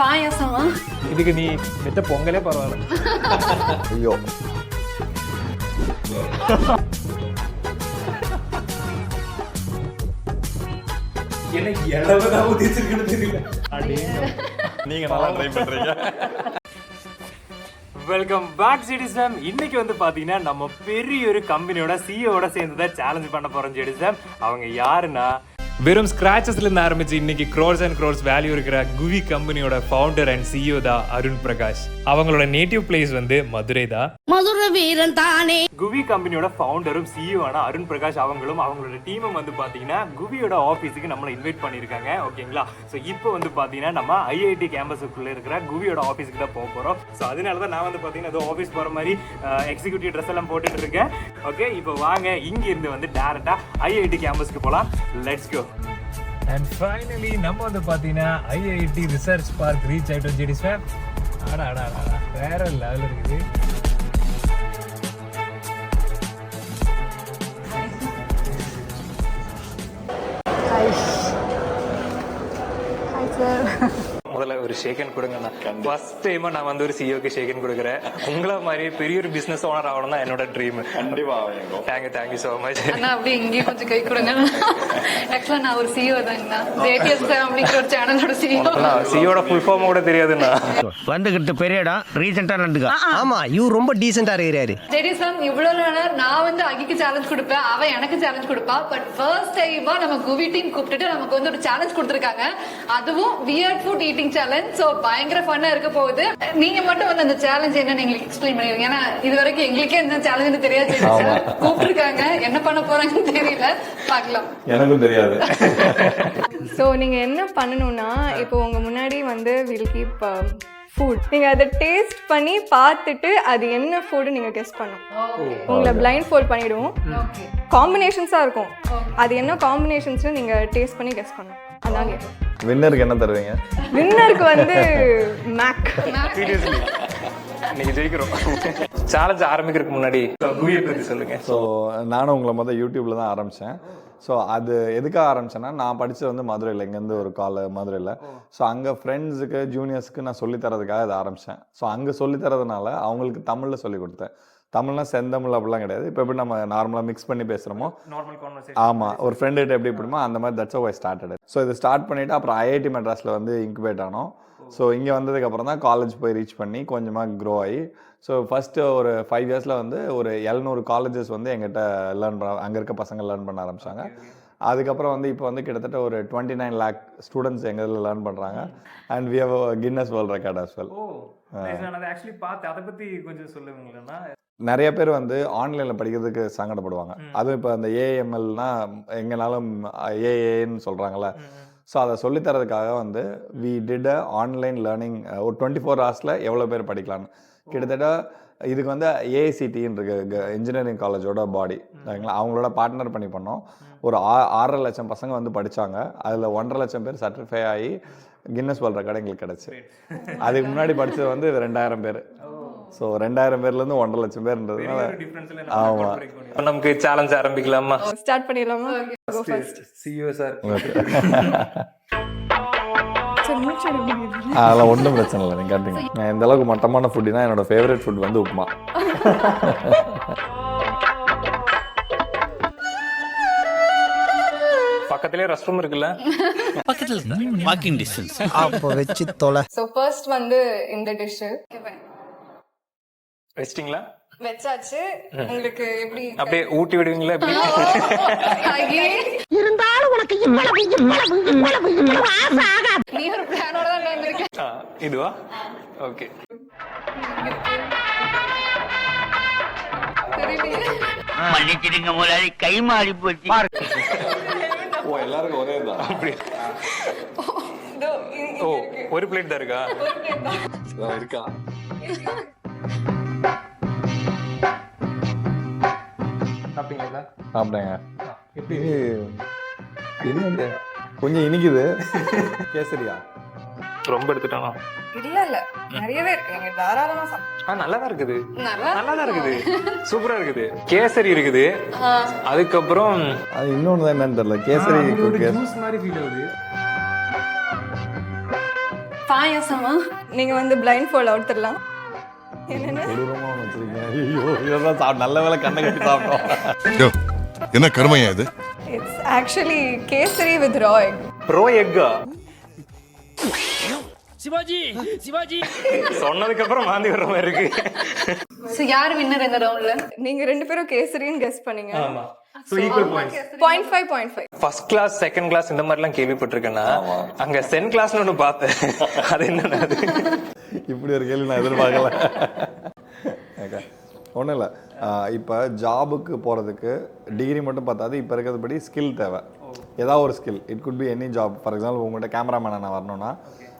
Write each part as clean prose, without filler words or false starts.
பாயாசமா? இதுக்கு நீ வெட்ட பொங்கலே பரவாயில்ல. ஐயோ எனக்கு எவ்வளவுதான் உதிச்சிருக்குன்னு தெரியல. நீங்க நல்லா ட்ரை பண்றீங்க. வெல்கம் பேக் ஜிடிசம். இன்னைக்கு வந்து பாத்தீங்கன்னா நம்ம பெரிய ஒரு கம்பெனியோட சிஇஓட சேர்ந்து தான் சேலஞ்ச் பண்ண போறோம் ஜிடிசம். அவங்க யாருன்னா வெறும் ஸ்கிராச்சஸ்ல இருந்து ஆரம்பிச்சு இன்னைக்கு க்ரோர்ஸ் அண்ட் க்ரோர்ஸ் வேல்யூ இருக்கிற குவி கம்பெனியோட ஃபவுண்டர் அண்ட் சிஇஓ தான் அருண் பிரகாஷ். அவங்களோட நேட்டிவ் பிளேஸ் வந்து மதுரை தான். மதுரை வீரன் தானே. குவி கம்பெனியோட ஃபவுண்டரும் சிஇஓனா அருண் பிரகாஷ் அவங்களும் அவங்களோட டீமும் வந்து பாத்தீங்கன்னா குவியோட ஆஃபீஸுக்கு நம்மளை இன்வைட் பண்ணியிருக்காங்க. ஓகேங்களா? ஸோ இப்போ வந்து பாத்தீங்கன்னா நம்ம ஐஐடி கேம்பஸுக்குள்ள இருக்கிற குவியோட ஆஃபீஸுக்கு தான் போக போறோம். ஸோ அதனால தான் நான் வந்து பாத்தீங்கன்னா ஏதோ ஆஃபீஸ் போற மாதிரி எக்ஸிக்யூட்டிவ் ட்ரெஸ் எல்லாம் போட்டுட்டு இருக்கேன். ஓகே, இப்போ வாங்க இங்க இருந்து வந்து டேரக்டா ஐஐடி கேம்பஸ்க்கு போலாம். Let's go. அண்ட் ஃபைனலி நம்ம வந்து பாத்தீங்கன்னா ஐஐடி ரிசர்ச் பார்க் ரீச் ஆயிட்டோம் ஜிடிஸ்வர். வேற லெவல் இருக்குது. முதல்ல ஒரு ஷேக்கன் கொடுங்கண்ணா. ஃபர்ஸ்ட் டைமா நான் வந்து ஒரு சிஇஓக்கு ஷேக்கன் கொடுக்குறேன். உங்களை மாதிரி பெரிய ஒரு பிசினஸ் ஓனர் ஆகணும் தான் என்னோட ட்ரீம். கண்டிப்பா. Thank you so much. அண்ணா அப்படியே இங்கேயும் கொஞ்சம் கை கொடுங்க. ஆக்சுவலா நான் ஒரு சிஇஓ தாங்கண்ணா. ஏடிஎஸ் ஃபேமிலிக்கு ஒரு சேனலோட சிஇஓ. சிஇஓட ஃபுல் ஃபார்ம் கூட தெரியாதுண்ணா. வந்துகிட்டு பெரிய இடம் ரீசெண்டா நடந்துக்கா. ஆமா, இவர் ரொம்ப டீசெண்டா இருக்கிறாரு. ஜெடிசம் இவ்வளவு நேரம் நான் வந்து அகிக்கு சேலஞ்ச் கொடுப்பேன், அவன் எனக்கு சேலஞ்ச் கொடுப்பா. பட் ஃபர்ஸ்ட் டைமா நம்ம குவி டீம் கூப்பிட்டுட்டு நமக்கு வந்து ஒரு சேலஞ்ச் கொடுத்துருக்காங்க. அதுவும் weird food eating challenge. So பயங்கர ஃபன்னா இருக்க போகுது. நீங்க மட்டும் வந்து அந்த சேலஞ்ச் என்னன்னு எங்களுக்கு எக்ஸ்பிளைன் பண்ணிருங்க. ஏன்னா இது வரைக்கும் எங்களுக்கே என்ன சேலஞ்ச் தெரியாது. கூப்பிட்டுருக்காங்க, என்ன பண்ண போறாங்கன்னு தெரியல. பார்க்கலாம். எனக்கும் தெரியாது. ஸோ நீங்கள் என்ன பண்ணணும்னா, இப்போ உங்கள் முன்னாடி வந்து வில் கீப் ஃபுட். நீங்கள் அதை டேஸ்ட் பண்ணி பார்த்துட்டு அது என்ன ஃபுட்டு நீங்கள் கெஸ் பண்ணணும். உங்களை பிளைண்ட் ஃபோல்ட் பண்ணிவிடுவோம். காம்பினேஷன்ஸாக இருக்கும். அது என்ன காம்பினேஷன்ஸ்னு நீங்கள் டேஸ்ட் பண்ணி கெஸ் பண்ணணும். அதான் கேட்கும். வின்னருக்கு என்ன தருவீங்க? வின்னருக்கு வந்து மேக். சீரியஸ்லி நீங்க ஜெயிக்கிறோம். சேலஞ்ச் ஆரம்பிக்கிறதுக்கு முன்னாடி குவியை பத்தி சொல்லுங்க. ஸோ நானும் உங்களை யூடியூப்ல தான் ஆரம்பித்தேன். ஸோ அது எதுக்காக ஆரம்பிச்சேன்னா, நான் படித்தது வந்து மதுரையில், இங்கேருந்து ஒரு மதுரையில். ஸோ அங்கே ஃப்ரெண்ட்ஸுக்கு ஜூனியர்ஸுக்கு நான் சொல்லித்தரதுக்காக இதை ஆரம்பித்தேன். ஸோ அங்கே சொல்லித்தரதுனால அவங்களுக்கு தமிழில் சொல்லி கொடுத்தேன். தமிழ்னா செந்தமிழ் அப்படிலாம் கிடையாது. இப்போ எப்படி நம்ம நார்மலாக மிக்ஸ் பண்ணி பேசுகிறோமோ, ஆமாம், ஒரு ஃப்ரெண்டுகிட்ட எப்படி பிடிமோ அந்த மாதிரி that's how I started. So இது ஸ்டார்ட் பண்ணிவிட்டு அப்புறம் ஐஐடி மெட்ராஸில் வந்து இன்குபேட் ஆனோம். ஸோ இங்கே வந்ததுக்கப்புறம் தான் காலேஜ் போய் ரீச் பண்ணி கொஞ்சமாக க்ரோ ஆகி, ஸோ ஃபஸ்ட்டு ஒரு 5 இயர்ஸில் வந்து ஒரு 700 காலேஜஸ் வந்து எங்கிட்ட லேர்ன் பண்ண, அங்கே இருக்க பசங்க லேர்ன் பண்ண ஆரம்பித்தாங்க. அதுக்கப்புறம் வந்து இப்போ வந்து கிட்டத்தட்ட ஒரு 29 lakh ஸ்டூடெண்ட்ஸ் எங்கள் இதில் லேர்ன் பண்ணுறாங்க. And we have Guinness world record as well. நிறைய பேர் வந்து ஆன்லைனில் படிக்கிறதுக்கு சங்கடப்படுவாங்க. அதுவும் இப்போ அந்த ஏஎம்எல்னா எங்கனாலும் ஏஏன்னு சொல்கிறாங்களே. ஸோ அதை சொல்லித்தரதுக்காக வந்து we did a online learning. ஒரு 24 hours எவ்வளோ பேர் படிக்கலான்னு. கிட்டத்தட்ட இதுக்கு வந்து ஏஐசிடின்னு இருக்கு, இன்ஜினியரிங் காலேஜோட பாடி, சரிங்களா? அவங்களோட பார்ட்னர் பண்ணி பண்ணோம். ஒரு 6.5 லட்சம் பசங்க வந்து படித்தாங்க. அதில் 1.5 லட்சம் பேர் சர்டிஃபை ஆகி கின்னஸ் வேர்ல்ட் ரெக்கார்டு எங்களுக்கு கிடச்சி. அதுக்கு முன்னாடி படித்தது வந்து 2000 பேர். ஸோ 2000 பேர்லேருந்து 1.5 லட்சம் பேர்ன்றதுனால ஆமாம். நமக்கு சேலஞ்ச் ஆரம்பிக்கலாமா? ஸ்டார்ட் பண்ணிடலாமா? CEO sir. அதெல்லாம் ஒன்றும் பிரச்சனை இல்லை, நீங்கள் கேட்டீங்க. நான் இந்த அளவுக்கு மட்டமான ஃபுட்டுனா என்னோட ஃபேவரட் ஃபுட் வந்து உப்புமா. பக்கத்துலயே ரெஸ்ட் ரூம் இருக்குல்ல, பக்கத்துல வாக்கிங் டிஸ்டன்ஸ். அப்போ வச்சு தொலை. ஸோ ஃபர்ஸ்ட் வந்து இந்த டிஷ்ஷு வச்சிட்டீங்களா? வச்சாச்சு. உங்களுக்கு எப்படி அப்படியே ஊட்டி விடுவீங்களா? எப்படி இருந்தாலும் உனக்கு இவ்வளவு நீ ஒரு பிளானோட தான் வந்திருக்க. இதுவா? ஓகே. மன்னிச்சிடுங்க முதலாளி, கை மாறி போச்சு. ஓ, எல்லாருக்கும் ஒரே தான். அப்படி. ஓ, ஒரு பிளேட் தான் இருக்கா? இருக்கா? சாப்பிட்டீங்களா? சாப்பிட்டேங்க. எப்படி என்ன கொஞ்சம் இனிக்குது. கேசரியா ரொம்ப எடுத்துட்டானா? இல்ல நிறையவே இருக்கு. தாராளமா நல்லாதான் இருக்குது, நல்லாதான் இருக்குது, சூப்பரா இருக்குது. கேசரி இருக்குது, அதுக்கப்புறம் அது இன்னொன்னு தான் என்னன்னு தெரியல. கேசரி ஜூஸ் மாதிரி ஃபீல் ஆகுது. பாயாசமா? நீங்க வந்து பிளைண்ட் ஃபோல்ட் அவுத்துடலாம். என்னென்ன கொடூரமா வச்சிருக்கீங்க. ஐயோ இதெல்லாம் நல்ல வேலை கண்ணை கட்டி சாப்பிட்டோம். என்ன கருமையா இது? It's actually kesari with raw egg. Bro எக்கா சொன்னதுக்கு அப்புறம் வாந்தி வர்ற மாதிரி இருக்கு. சோ யார் வின்னர் இந்த ரவுண்ட்ல? நீங்க 2 பேரும் கேசரின்னு கெஸ் பண்ணீங்க. ஆமா. So equal points. 0.5 first class second class இந்த மாதிரி எல்லாம் கேள்விப்பட்டிருக்கேன்னா அங்க சென் கிளாஸ்னு ஒண்ணு பார்த்தேன். அது என்னன்னா அது இப்படி ஒரு கேள்வி நான் எதிர்பார்க்கல. ஓகே ஒன்றும் இல்லை. இப்போ ஜாபுக்கு போகிறதுக்கு டிகிரி மட்டும் பார்த்தாது. இப்போ இருக்கிறதுபடி ஸ்கில் தேவை. ஏதாவது ஒரு skill. It could be any job. For example உங்கள்கிட்ட கேமராமேனை நான் வரணும்னா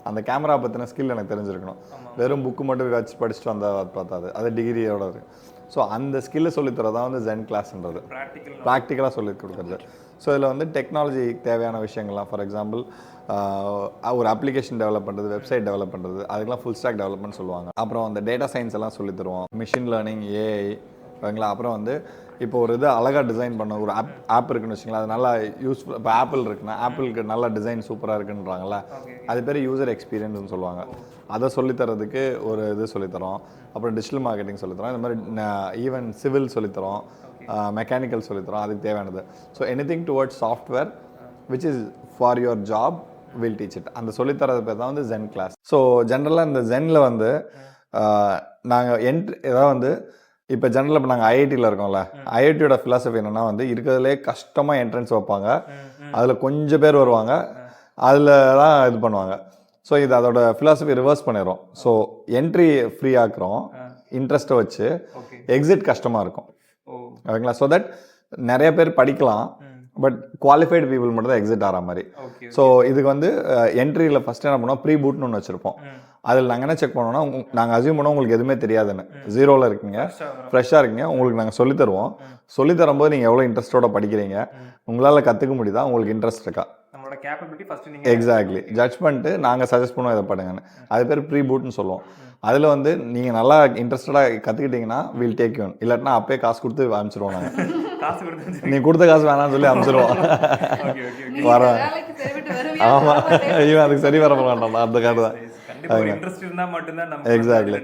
அந்த கேமரா பற்றின ஸ்கில் எனக்கு தெரிஞ்சிருக்கணும். வெறும் புக்கு மட்டும் வச்சு படிச்சுட்டு வந்தால் பார்த்தாது. அது டிகிரியோட இருக்குது. ஸோ அந்த ஸ்கில்லை சொல்லித்தரதான் வந்து ஜென் கிளாஸ்ன்றது. ப்ராக்டிக்கலாக சொல்லி கொடுக்குறது. ஸோ இதில் வந்து டெக்னாலஜி தேவையான விஷயங்கள்லாம் ஃபார் எக்ஸாம்பிள் ஒரு அப்ளிகேஷன் டெவலப் பண்ணுறது, வெப்சைட் டெவலப் பண்ணுறது, அதுக்கெலாம் ஃபுல் ஸ்டாக் டெவலப்மெண்ட் சொல்லுவாங்க. அப்புறம் அந்த டேட்டா சயின்ஸ் எல்லாம் சொல்லி தருவோம். மிஷின் லேர்னிங், ஏஐ, ஓகேங்களா. அப்புறம் வந்து இப்போ ஒரு இது அழகாக டிசைன் பண்ண ஒரு ஆப் இருக்குன்னு வச்சுங்களேன். அது நல்லா யூஸ்ஃபுல். இப்போ ஆப்பிள் இருக்குன்னா ஆப்பிளுக்கு நல்ல டிசைன் சூப்பராக இருக்குன்றாங்களே, அது பேர் யூசர் எக்ஸ்பீரியன்ஸ்னு சொல்லுவாங்க. அதை சொல்லித்தரதுக்கு ஒரு இது சொல்லித்தரோம். அப்புறம் டிஜிட்டல் மார்க்கெட்டிங் சொல்லித்தரோம். இந்த மாதிரி ஈவன் சிவில் சொல்லித்தரோம், மெக்கானிக்கல் சொல்லித்தரோம். அதுக்கு தேவையானது. So anything towards software which is for your job will teach it. அந்த சொல்லித்தரது பேர் தான் வந்து ஜென் கிளாஸ். ஸோ ஜென்ரலாக இந்த ஜென்னில் வந்து நாங்கள் ஏதாவது வந்து இப்போ ஜென்ரலாக இப்போ நாங்கள் ஐஐடியில் இருக்கோம்ல, ஐஐடியோட ஃபிலாசபி என்னென்னா வந்து இருக்கிறதுலே கஷ்டமாக என்ட்ரன்ஸ் வைப்பாங்க. அதில் கொஞ்சம் பேர் வருவாங்க, அதில் தான் இது பண்ணுவாங்க. ஸோ இது அதோட ஃபிலாசபி ரிவர்ஸ் பண்ணிடுறோம். ஸோ என்ட்ரி ஃப்ரீ ஆக்குறோம் இன்ட்ரெஸ்ட்டை வச்சு, எக்ஸிட் கஷ்டமாக இருக்கும். ஓகேங்களா. ஸோ தட் நிறைய பேர் படிக்கலாம், பட் குவாலிஃபைடு பீப்புள் மட்டும் தான் எக்ஸிட் ஆகிற மாதிரி. ஸோ இதுக்கு வந்து என்ட்ரியில் ஃபஸ்ட்டு என்ன பண்ணோம், ப்ரீ பூட்னு ஒன்று வச்சுருப்போம். அதில் நாங்கள் என்ன செக் பண்ணோம்னா, நாங்கள் அசியூம் பண்ணோம் உங்களுக்கு எதுவுமே தெரியாதுன்னு. ஜீரோவில் இருக்கீங்க, ஃப்ரெஷ்ஷாக இருக்கீங்க, உங்களுக்கு நாங்கள் சொல்லித்தருவோம். சொல்லித்தரும்போது நீங்கள் எவ்வளோ இன்ட்ரெஸ்ட்டோட படிக்கிறீங்க, உங்களால் கற்றுக்க முடியுதா, உங்களுக்கு இன்ட்ரெஸ்ட் இருக்கா, எக்ஸாக்ட்லி ஜட்ஜ் பண்ணிட்டு நாங்கள் சஜஸ்ட் பண்ணுவோம் இதை பண்ணுங்கன்னு. அது பேர் ப்ரீ பூட்னு சொல்லுவோம். அதில் வந்து நீங்கள் நல்லா இன்ட்ரெஸ்டடாக கற்றுக்கிட்டீங்கன்னா வில் டேக் யூ. இல்லாட்டினா அப்பயே காசு கொடுத்து அனுப்பிச்சிடுவோம். நாங்கள் நீ கொடுத்த காசு வேணாம்னு சொல்லி அனுப்பிச்சிடுவோம். வர ஆமாம், இவன் அதுக்கு சரி வர மாட்டான். அந்த கார்டு தான். எக்ஸாக்ட்லி.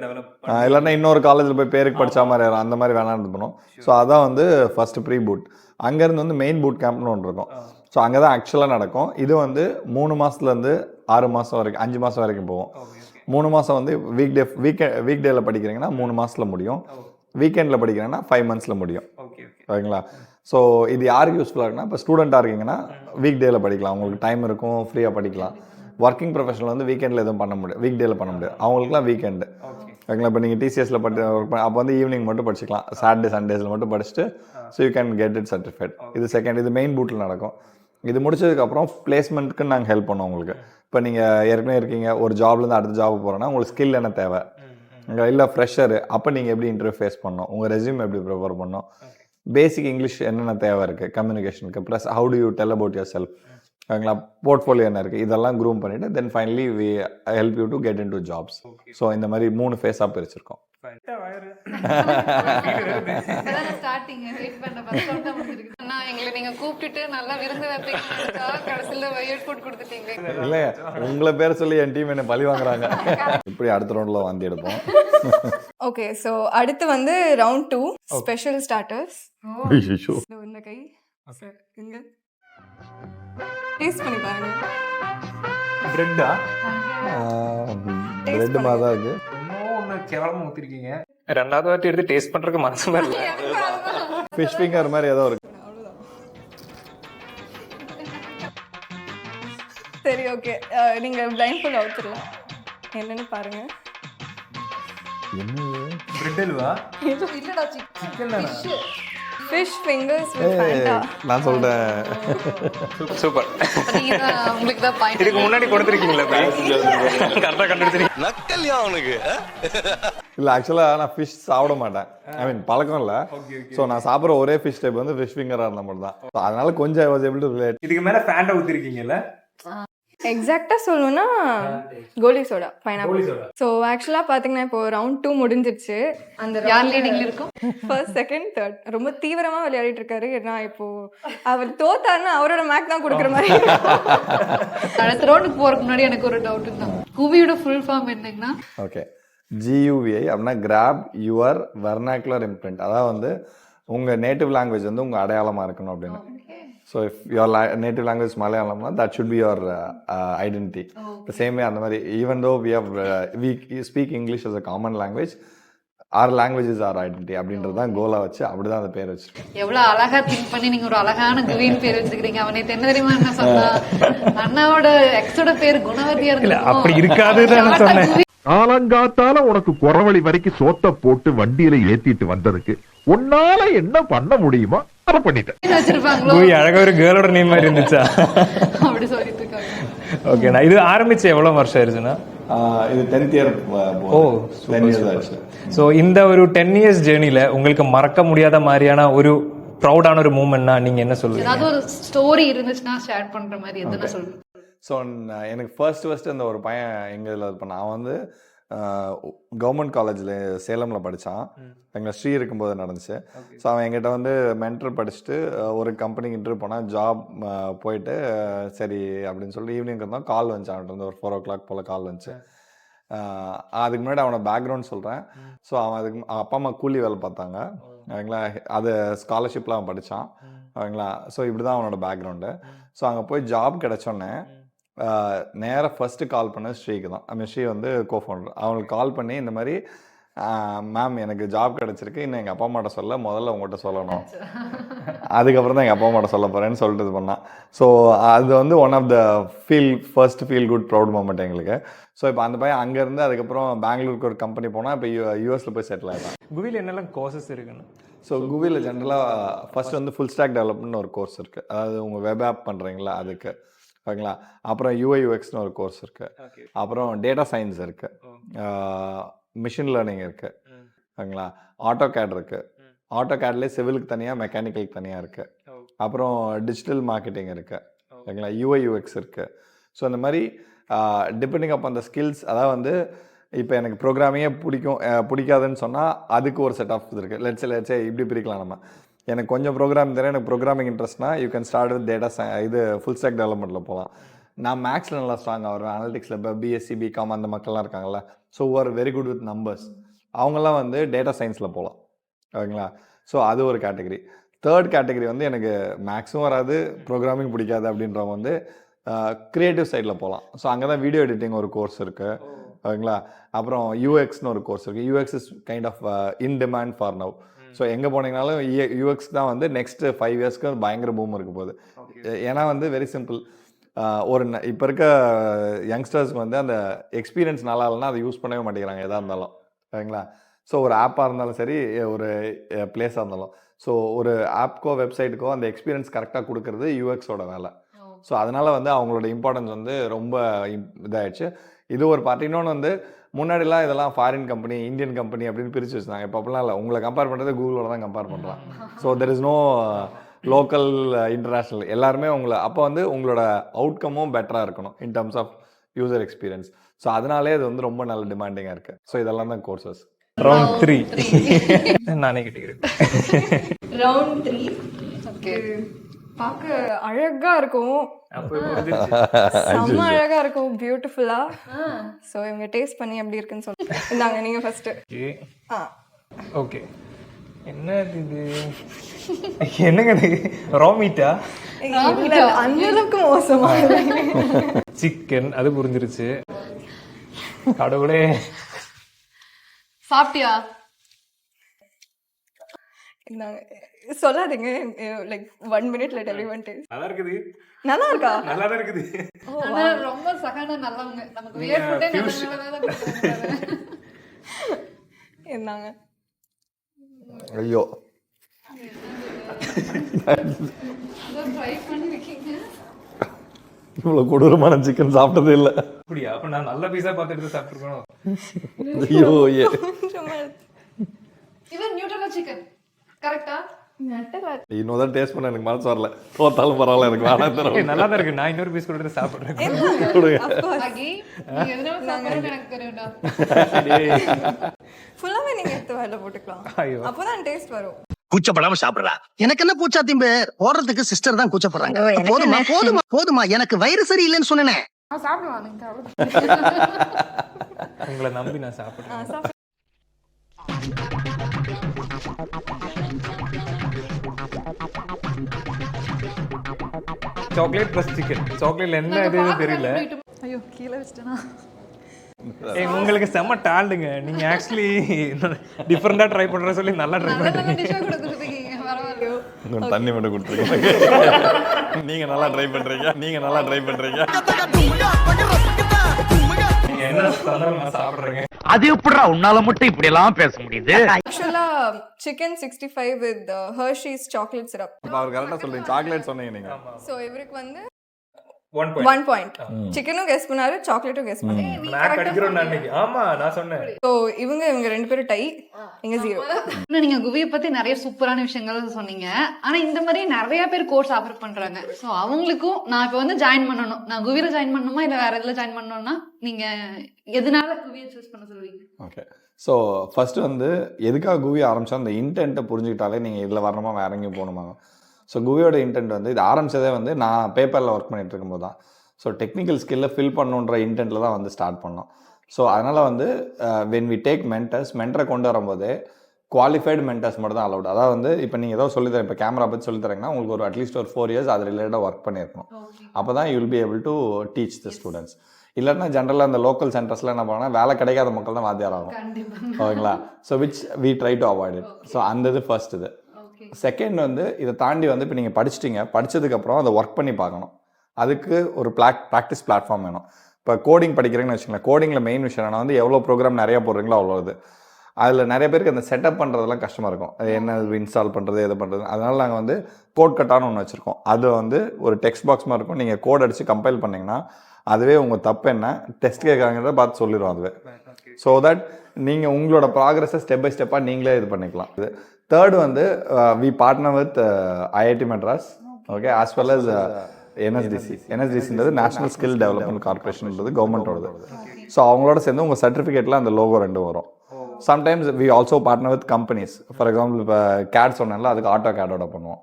இல்லைன்னா இன்னொரு காலேஜில் போய் பேருக்கு படித்த மாதிரி அந்த மாதிரி வேணான்னு இருக்கணும். ஸோ அதான் வந்து ஃபஸ்ட்டு ப்ரீ பூட். அங்கேருந்து வந்து மெயின் பூட் கேம்ப்னு ஒன்று இருக்கும். ஸோ அங்கே தான் ஆக்சுவலாக நடக்கும். இது வந்து 3 மாதத்துலேருந்து 6 மாதம் வரைக்கும், 5 மாதம் வரைக்கும் போகும். 3 மாதம் வந்து வீக் டேல படிக்கிறீங்கன்னா 3 மாதத்தில் முடியும். வீக்கெண்டில் படிக்கிறீங்கன்னா 5 மந்த்ஸில் முடியும். ஓகேங்களா. ஸோ இது யாருக்கு யூஸ்ஃபுல்லாக இருக்குன்னா, இப்போ ஸ்டூடெண்ட்டாக இருக்கீங்கன்னா வீக் டேல படிக்கலாம், உங்களுக்கு டைம் இருக்கும், ஃப்ரீயாக படிக்கலாம். ஒர்க்கிங் ப்ரொஃபஷனல் வந்து வீக்கெண்டில் எதுவும் பண்ண முடியாது, வீக் டேல பண்ண முடியாது, அவங்களுக்குலாம் வீக்கெண்டு. ஓகேங்களா. இப்போ நீங்கள் டிசிஎஸ்ல ஒர்க் அப்போ வந்து ஈவினிங் மட்டும் படிச்சிக்கலாம், சாட்டர்டே சண்டேஸில் மட்டும் படிச்சுட்டு so you can get it certified. இது செகண்ட், இது மெயின் பூட்டில் நடக்கும். இது முடிச்சதுக்கப்புறம் பிளேஸ்மெண்ட்டுக்கு நாங்கள் ஹெல்ப் பண்ணுவோம் உங்களுக்கு. இப்போ நீங்கள் ஏற்கனவே இருக்கீங்க, ஒரு ஜாப்லேருந்து அடுத்த ஜாப் போகிறோன்னா உங்களுக்கு ஸ்கில் என்ன தேவை, இல்லை ஃப்ரெஷரு, அப்போ நீங்கள் எப்படி இன்டர்வியூ ஃபேஸ் பண்ணணும், உங்கள் ரெஸ்யூம் எப்படி ப்ரிப்பேர் பண்ணணும், பேசிக் இங்கிலீஷ் என்னென்ன தேவை இருக்குது கம்யூனிகேஷனுக்கு, plus how do you tell about yourself, ஓகேங்களா, போர்ட்ஃபோலியோ என்ன இருக்குது, இதெல்லாம் க்ரூம் பண்ணிவிட்டு then finally we help you to get into jobs. So இந்த மாதிரி 3 ஃபேஸாக பிரிச்சிருக்கோம். இல்லையா உங்களை பேர் சொல்லி என் டீம் என்ன பழி வாங்குறாங்க. இப்படி அடுத்த ரவுண்ட்ல வந்து எடுப்போம். ஓகே, ஸோ அடுத்து வந்து ரவுண்ட் 2 ஸ்பெஷல் ஸ்டார்டர்ஸ். இந்த கை சார் இங்க டேஸ்ட் பண்ணி பாருங்க. பிரெட்டா? பிரெட் மாதிரி தான் இருக்கு. ஒண்ணு கேவலமா ஊத்திருக்கீங்க. ரெண்டாவது வாட்டி எடுத்து டேஸ்ட் பண்றதுக்கு மனசு வரல. ஃபிஷ் ஃபிங்கர் மாதிரி ஏதோ இருக்கு. சரி, ஓகே, நீங்க பிளைண்ட் ஃபுல் அவுத்துறலாம். என்னன்னு பாருங்க. பிரெட் அல்வா? இல்லடா, chicken fish fingers with Fanta. நான் சொல்றேன். சூப்பர். உங்களுக்கு தான் பாயிண்ட். இதுக்கு முன்னாடி கொடுத்திருக்கீங்களா? கரெக்ட்டா கண்டுபிடிச்சீங்க. நக்கல்யா அவனுக்கு. இல்ல ஆக்சுவலாக நான் ஃபிஷ் சாப்பிட மாட்டேன். ஐ மீன் பழக்கம் இல்லை. ஸோ நான் சாப்பிட்ற ஒரே ஃபிஷ் டைப் வந்து ஃபிஷ் ஃபிங்கராக இருந்த மட்டும் தான். அதனால கொஞ்சம் I was able to relate. இதுக்கு மேல ஃபேண்டா ஊத்திருக்கீங்கல்ல? எக்ஸாக்டா சொல்லணும்னா கோலி சோடா பைனாப்பிள். ஸோ ஆக்சுவலாக பார்த்தீங்கன்னா இப்போ ரவுண்ட் 2 முடிஞ்சிருச்சு. அந்த யார் லீடிங்ல இருக்கும்? ஃபர்ஸ்ட் செகண்ட் தேர்ட் ரொம்ப தீவிரமா விளையாடிட்டு இருக்காரு. நான் இப்போ அவர் தோத்தாருன்னா அவரோட மேக் தான் கொடுக்குற மாதிரி. அடுத்த ரவுண்டுக்கு போறதுக்கு முன்னாடி எனக்கு ஒரு டவுட் தான். குவியோட ஃபுல் ஃபார்ம் என்னங்கன்னா? ஓகே, GUVI அப்படின்னா கிராப் யுவர் வெர்னாக்குலர் இம்ப்ரிண்ட். அதாவது வந்து உங்கள் நேட்டிவ் லாங்குவேஜ் வந்து உங்கள் அடையாளமாக இருக்கணும் அப்படின்னு. So if your native language மலையாளம்னா that should be your identity. இப்போ சேமே அந்த மாதிரி even though we speak English as a common language, our language is our identity அப்படின்றது தான் கோலாக வச்சு அப்படிதான் அந்த பேர் வச்சிருக்கேன். எவ்வளவு அழகா திங்க் பண்ணி நீங்க ஒரு அழகான குவின் பேர் வச்சிருக்கீங்க. அவனை என்ன தெரியுமா என்ன சொன்னா, அண்ணாவோட எக்ஸோட பேர் குணவதியா இருக்கு. அப்படி இருக்காதுன்னு சொன்னேன். காலங்காத்தால உனக்கு குறவழி வரைக்கும் சோத்த போட்டு வண்டியில ஏத்திட்டு வந்ததுக்கு உன்னால என்ன பண்ண முடியுமோ அதை பண்ணிட்டேன். வச்சிருப்பாங்களோ குவி அழகா ஒரு கேர்ளோட நேம் மாதிரி இருந்துச்சா? அப்படி சொல்லிட்டு இருக்காங்க. ஓகேண்ணா, இது ஆரம்பிச்சு எவ்வளவு வருஷம் ஆயிருச்சுன்னா? இது 10th இயர். ஓ 10 years ஆச்சு. ஸோ இந்த ஒரு 10 years ஜேர்னில உங்களுக்கு மறக்க முடியாத மாதிரியான ஒரு ப்ரௌடான ஒரு மூமெண்ட்னா நீங்க என்ன சொல்லுவீங்க? ஏதாவது ஒரு ஸ்டோரி இருந்துச்சுன்னா ஷேர் பண்ற மாதிரி எதுனா சொல்லுங்க. ஸோ எனக்கு ஃபர்ஸ்ட் அந்த ஒரு பையன் எங்கள் இதில் பண்ணான். அவன் வந்து கவர்மெண்ட் காலேஜில் சேலமில் படித்தான். எங்கள் ஸ்ரீ இருக்கும்போது நடந்துச்சு. ஸோ அவன் எங்கிட்ட வந்து மென்டர் படிச்சுட்டு ஒரு கம்பெனிக்கு இன்டர்வியூ போனால் ஜாப் போயிட்டு சரி அப்படின்னு சொல்லிட்டு ஈவினிங் இருந்தால் கால் வந்துச்சு. அவன்கிட்ட வந்து ஒரு 4 o'clock போல் கால் வந்துச்சு. அதுக்கு முன்னாடி அவனோட பேக்ரவுண்ட் சொல்கிறேன். ஸோ அவன் அதுக்கு அப்பா அம்மா கூலி வேலை பார்த்தாங்க அவங்களா. அது ஸ்காலர்ஷிப்பில் அவன் படித்தான் அவங்களா. ஸோ இப்படி தான் அவனோட பேக்ரவுண்டு. ஸோ அங்கே போய் ஜாப் கிடச்சோன்னே நேராக ஃபஸ்ட்டு கால் பண்ண ஸ்ரீக்கு தான். ஐ மீன் ஸ்ரீ வந்து கோஃபவுண்டர். அவங்களுக்கு கால் பண்ணி இந்த மாதிரி மேம் எனக்கு ஜாப் கிடச்சிருக்கு, இன்னும் எங்கள் அப்பா அம்மாட்ட சொல்ல, முதல்ல உங்கள்கிட்ட சொல்லணும், அதுக்கப்புறம் தான் எங்கள் அப்பா அம்மாட்ட சொல்ல போகிறேன்னு சொல்லிட்டு இது பண்ணான். ஸோ அது வந்து one of the first feel good proud moment எங்களுக்கு. ஸோ இப்போ அந்த பையன் அங்கேருந்து அதுக்கப்புறம் பெங்களூருக்கு ஒரு கம்பெனி போனால் இப்போ யூஎஸில் போய் செட்டில் ஆகிட்டான். குவியில் என்னெல்லாம் கோர்சஸ் இருக்குன்னு? ஸோ குவியில் ஜென்ரலாக ஃபர்ஸ்ட் வந்து ஃபுல் ஸ்டாக் டெவலப்மெண்ட்னு ஒரு கோர்ஸ் இருக்குது. அதாவது உங்கள் வெப் ஆப் பண்ணுறீங்களா அதுக்கு, ஓகேங்களா. அப்புறம் UI/UXன்னு ஒரு கோர்ஸ் இருக்குது. அப்புறம் டேட்டா சயின்ஸ் இருக்குது, மிஷின் லேர்னிங் இருக்குது, ஓகேங்களா. AutoCAD இருக்குது. AutoCADலேயே சிவிலுக்கு தனியாக மெக்கானிக்கலுக்கு தனியாக இருக்குது. அப்புறம் டிஜிட்டல் மார்க்கெட்டிங் இருக்குது, ஓகேங்களா. UI/UX இருக்குது. ஸோ இந்த மாதிரி டிபெண்டிங் அப் அந்த ஸ்கில்ஸ், அதாவது வந்து இப்போ எனக்கு ப்ரோக்ராமிங்கே பிடிக்காதுன்னு சொன்னால் அதுக்கு ஒரு செட் ஆஃப் இது இருக்குது. லெட்ஸே இப்படி பிரிக்கலாம் நம்ம. எனக்கு கொஞ்சம் ப்ரோக்ராம் தெரியும், எனக்கு ப்ரோக்ராமிங் இன்ட்ரெஸ்ட்னா யூ கேன் ஸ்டார்ட் வித் இது ஃபுல் ஸ்டாக் டெவலப்மெண்ட்டில் போகலாம். நான் மேக்ஸில் நல்லா ஸ்ட்ராங்காக வருவேன். அனலிட்டிக்ஸில் இப்போ BSc BCom அந்த மக்கள்லாம் இருக்காங்கல்ல, so are very good with numbers, அவங்கெல்லாம் வந்து டேட்டா சயின்ஸில் போகலாம், ஓகேங்களா. ஸோ அது ஒரு கேட்டகரி. தேர்ட் கேட்டகரி வந்து எனக்கு மேக்ஸும் வராது, ப்ரோக்ராமிங் பிடிக்காது அப்படின்றவங்க வந்து க்ரியேட்டிவ் சைடில் போகலாம். ஸோ அங்கே தான் வீடியோ எடிட்டிங் ஒரு கோர்ஸ் இருக்குது, ஓகேங்களா. அப்புறம் UXன்னு ஒரு கோர்ஸ் இருக்குது. UX is kind of in demand for now. So எங்கே போனீங்கனாலும் UX தான் வந்து நெக்ஸ்ட் 5 yearsக்கு பயங்கர பூம் இருக்க போகுது. ஏன்னா வந்து வெரி சிம்பிள், ஒரு இப்போ இருக்க யங்ஸ்டர்ஸ்க்கு வந்து அந்த எக்ஸ்பீரியன்ஸ் நல்லா இல்லைன்னா அதை யூஸ் பண்ணவே மாட்டேங்கிறாங்க எதாக இருந்தாலும், ஓகேங்களா. ஸோ ஒரு ஆப்பாக இருந்தாலும் சரி, ஒரு பிளேஸாக இருந்தாலும், ஸோ ஒரு ஆப்க்கோ வெப்சைட்டுக்கோ அந்த எக்ஸ்பீரியன்ஸ் கரெக்டாக கொடுக்கறது UXோட வேலை. ஸோ அதனால் வந்து அவங்களோட இம்பார்ட்டன்ஸ் வந்து ரொம்ப இதாகிடுச்சு. இது ஒரு பார்ட். இன்னொன்று வந்து முன்னாடிலாம் இதெல்லாம் ஃபாரின் கம்பெனி, இந்தியன் கம்பெனி அப்படின்னு பிரித்து வச்சுருந்தாங்க. இப்போ அப்படிலாம் இல்லை. உங்களை கம்பேர் பண்ணுறது கூகுளோட தான் கம்பேர் பண்ணுறான். So there is no local international. எல்லாருமே அப்போ வந்து உங்களோட அவுட்கமும் பெட்டராக இருக்கணும் in terms of user experience. So அதனாலே இது வந்து ரொம்ப நல்ல டிமாண்டிங்காக இருக்குது. ஸோ இதெல்லாம் தான் கோர்சஸ். ரவுண்ட் 3 நானே கேட்டுக்கிறேன். Round 3 okay. பார்க்க அழகா இருக்கும், செம்ம அழகா இருக்கும், பியூட்டிஃபுல்லா. ஸோ இவங்க டேஸ்ட் பண்ணி எப்படி இருக்குன்னு சொல்லுங்க. இந்தாங்க நீங்க ஃபர்ஸ்ட். ஓகே, என்ன இது? என்னங்க இது? ரா மீட்டா? அந்த அளவுக்கு மோசமா சிக்கன், அது புரிஞ்சிருச்சு. கடவுளே, சாப்பிட்டியா? இந்தாங்க, சொல்லாதீங்க. Like 1 minute let everyone taste. நல்லா இருக்குது. நல்லா இருக்கா? நல்லா தான் இருக்குது. ஆனா ரொம்ப சகான நல்லவங்க. நமக்கு வியர் ஃபுட்டே நல்லதா கொடுக்குறாங்க. இந்தாங்க. ஐயோ, ட்ரை பண்ணி இருக்கீங்க. இவ்வளோ கொடூரமான சிக்கன் சாப்பிட்டதே இல்லை. அப்படியா? அப்ப நான் நல்ல பீஸா பார்த்துட்டு சாப்பிட்டுருக்கணும். ஐயோ, இது நியூட்ரலா சிக்கன் கரெக்டா? இன்னொரு தான் டேஸ்ட் பண்ண எனக்கு மனசு வரல, தோத்தாலும் பரவாயில்ல, எனக்கு வேணாம் தரேன். நல்லா தான் இருக்கு. நான் இன்னொரு பீஸ் கொடுத்து சாப்பிட்றேன். அகி நீங்க எதனால சாப்பிடுறது எனக்கு தெரியும்டா. ஃபுல்லாவே நீங்க எடுத்து வாயில போட்டுக்கலாம், அப்பதான் டேஸ்ட் வரும். கூச்சப்படாம சாப்பிடுறா. எனக்கு என்ன பூச்சா திம்பு போடுறதுக்கு சிஸ்டர் தான் கூச்சப்படுறாங்க. போதுமா போதுமா போதுமா, எனக்கு வயிறு சரியில்லைன்னு சொன்னேன். சாப்பிடலாம் நீங்க சாப்பிடுங்க. உங்களை நம்பி நான் சாப்பிட்றேன். Chocolate plus chicken. சாக்லேட்ல என்ன இதுன்னு தெரியல. ஐயோ கீழே வச்சிட்டேனா. உங்களுக்கு செம்ம டேலண்ட்டுங்க. நீங்க ஆக்சுவலி டிஃபரெண்டா ட்ரை பண்ற சொல்லி நல்லா ட்ரை நம்ம டிஷ்ஷா கூட கொடுத்துருக்கீங்க, பரவாயில்லையோ. இன்னும் தண்ணி மட்டும் கொடுத்துருக்கீங்க. நீங்க நல்லா ட்ரை பண்றீங்க, நீங்க நல்லா ட்ரை பண்றீங்க. நீங்க என்ன தந்தாலும் நான் சாப்பிட்றேங்க. அது எப்படிடா உன்னால மட்டும் இப்படி எல்லாம் பேச முடியுது? ஆக்சுவலா chicken 65 with Hershey's chocolate syrup. அவர் கரெக்டா சொல்றீங்க, சாக்லேட் சொன்னீங்க நீங்க. சோ இவருக்கு வந்து 1 பாயிண்ட். சிக்கனும் கெஸ் பண்ணாரு, சாக்லேட்டும் கெஸ் பண்ணாரு. நான் கடிக்கிறோம் நான் இன்னைக்கு. ஆமா நான் சொன்னேன். சோ இவங்க ரெண்டு பேரும் டை, இங்க 0. இன்னும் நீங்க குவியை பத்தி நிறைய சூப்பரான விஷயங்கள் சொன்னீங்க. ஆனா இந்த மாதிரி நிறைய பேர் கோர்ஸ் ஆஃபர் பண்றாங்க. சோ அவங்களுக்கும் நான் இப்ப வந்து ஜாயின் பண்ணணும், நான் குவியில ஜாயின் பண்ணணுமா இல்ல வேற எதுல ஜாயின் பண்ணணும்னா நீங்க எதனால குவியை சூஸ் பண்ண சொல்லுவீங்க? ஓகே, ஸோ ஃபர்ஸ்ட் வந்து எதுக்காக குவி ஆரம்பிச்சா அந்த இன்டென்ட்டை புரிஞ்சுக்கிட்டாலே நீங்கள் இதில் வரணுமா வேற எங்கேயும் போகணுமா. ஸோ குவியோட இன்டென்ட் வந்து இது ஆரம்பிச்சதே வந்து நான் பேப்பரில் ஒர்க் பண்ணிட்டு இருக்கும்போது தான். ஸோ டெக்னிக்கல் ஸ்கில்லை ஃபில் பண்ணுன்ற இன்டென்ட்டில் தான் வந்து ஸ்டார்ட் பண்ணோம். ஸோ அதனால் வந்து வென் வி டேக் மென்டரை கொண்டு வரும்போதே குவாலிஃபைடு மென்டர்ஸ் மட்டும் தான் அலவுட். அதாவது வந்து இப்போ நீங்கள் ஏதோ சொல்லித்தரேன், இப்போ கேமரா பற்றி சொல்லித்தரீங்கன்னா உங்களுக்கு ஒரு அட்லீஸ்ட் ஒரு 4 years அது ரிலேட்டடாக ஒர்க் பண்ணியிருக்கணும். அப்போ தான் you will be able to teach the students. இல்லைன்னா ஜென்ரலாக இந்த லோக்கல் சென்டர்ஸில் என்ன பண்ணால் வேலை கிடைக்காத மக்கள் தான் வாத்தியார் ஆகும். ஓகேங்களா? So which we try to avoid it. So அந்த இது ஃபர்ஸ்ட் இது. செகண்ட் வந்து இதை தாண்டி வந்து இப்போ நீங்கள் படிச்சிட்டிங்க, படித்ததுக்கப்புறம் அதை ஒர்க் பண்ணி பார்க்கணும். அதுக்கு ஒரு ப்ராக்டிஸ் பிளாட்ஃபார்ம் வேணும். இப்போ கோடிங் படிக்கிறீங்கன்னு வச்சுக்கோங்களேன், கோடிங்கில் மெயின் விஷயம் என்ன வந்து எவ்வளோ ப்ரோக்ராம் நிறையா போடுறீங்களோ அவ்வளோ இது. அதில் நிறைய பேருக்கு அந்த செட்டப் பண்ணுறதுலாம் கஷ்டமாக இருக்கும். அது என்ன இன்ஸ்டால் பண்ணுறது எது பண்ணுறது. அதனால் நாங்கள் வந்து கோட் கட்டான்னு ஒன்று வச்சுருக்கோம். அது வந்து ஒரு டெக்ஸ்ட் பாக்ஸ் மாதிரி இருக்கும். நீங்கள் கோட் அடித்து கம்பைல் பண்ணிங்கன்னா அதுவே உங்கள் தப்பு என்ன டெஸ்ட் கேட்குறாங்கிறத பார்த்து சொல்லிடுவோம் அதுவே. ஸோ தட் நீங்கள் உங்களோட ப்ராக்ரஸை ஸ்டெப் பை ஸ்டெப்பாக நீங்களே இது பண்ணிக்கலாம். இது தேர்ட் வந்து we partner with IIT Madras, okay, as well as என்எஸ்டிசின்றது நேஷனல் ஸ்கில் டெவலப்மெண்ட் கார்பரேஷன்ன்றது கவர்மெண்ட்டோடது. ஸோ அவங்களோட சேர்ந்து உங்கள் சர்டிஃபிகேட்டில் அந்த லோகோ 2 வரும். Sometimes we also partner with companies. For example இப்போ கேட் சொன்னால அதுக்கு ஆட்டோ கேடோட பண்ணுவோம்,